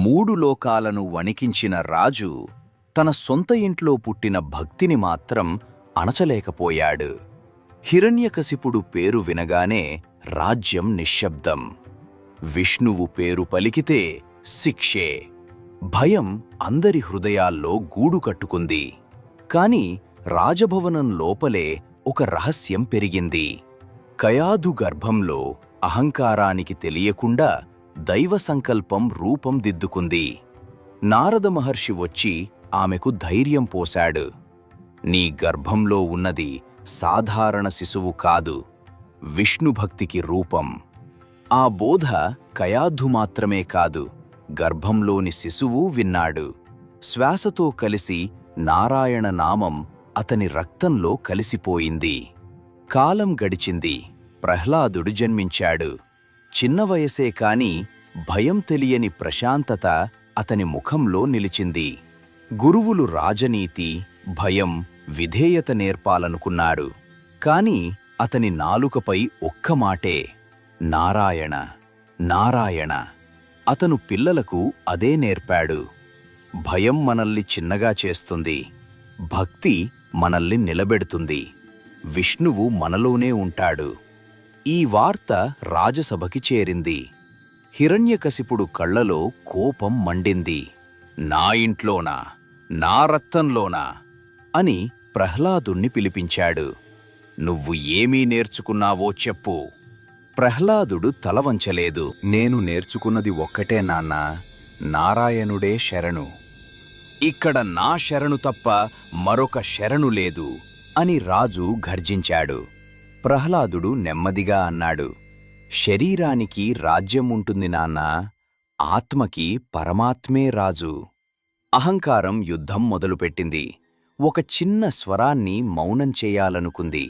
మూడు లోకాలను వణికించిన రాజు తన సొంత ఇంట్లో పుట్టిన భక్తిని మాత్రం అణచలేకపోయాడు. హిరణ్యకశిపుడు పేరు వినగానే రాజ్యం నిశ్శబ్దం. విష్ణువు పేరు పలికితే శిక్షే. భయం అందరి హృదయాల్లో గూడు కట్టుకుంది. కాని రాజభవనం లోపలే ఒక రహస్యం పెరిగింది. కయాధు గర్భంలో అహంకారానికి తెలియకుండా దైవ సంకల్పం రూపం దిద్దుకుంది. నారద మహర్షి వచ్చి ఆమెకు ధైర్యం పోశాడు. నీ గర్భంలో ఉన్నది సాధారణ శిశువు కాదు, విష్ణుభక్తికి రూపం. ఆ బోధ కయాధు మాత్రమే కాదు, గర్భంలోని శిశువు విన్నాడు. శ్వాసతో కలిసి నారాయణ నామం అతని రక్తంలో కలిసిపోయింది. కాలం గడిచింది. ప్రహ్లాదుడు జన్మించాడు. చిన్న వయసే కాని భయం తెలియని ప్రశాంతత అతని ముఖంలో నిలిచింది. గురువులు రాజనీతి, భయం, విధేయత నేర్పాలనుకున్నారు. కాని అతని నాలుకపై ఒక్క మాటే, నారాయణ నారాయణ. అతను పిల్లలకు అదే నేర్పాడు. భయం మనల్ని చిన్నగా చేస్తుంది, భక్తి మనల్ని నిలబెడుతుంది. విష్ణువు మనలోనే ఉంటాడు. ఈ వార్త రాజసభకి చేరింది. హిరణ్యకశిపుడు కళ్లలో కోపం మండింది. నా ఇంట్లోనా, నా రక్తంలోనా అని ప్రహ్లాదుణ్ణి పిలిపించాడు. నువ్వు ఏమీ నేర్చుకున్నావో చెప్పు. ప్రహ్లాదుడు తలవంచలేదు. నేను నేర్చుకున్నది ఒక్కటే నాన్నా, నారాయణుడే శరణు. ఇక్కడ నా శరణు తప్ప మరొక శరణు లేదు అని రాజు గర్జించాడు. ప్రహ్లాదుడు నెమ్మదిగా అన్నాడు, శరీరానికి రాజ్యం ఉంటుంది నాన్నా, ఆత్మకి పరమాత్మే రాజు. అహంకారం యుద్ధం మొదలుపెట్టింది. ఒక చిన్న స్వరాన్ని మౌనం చేయాలనుకుంది.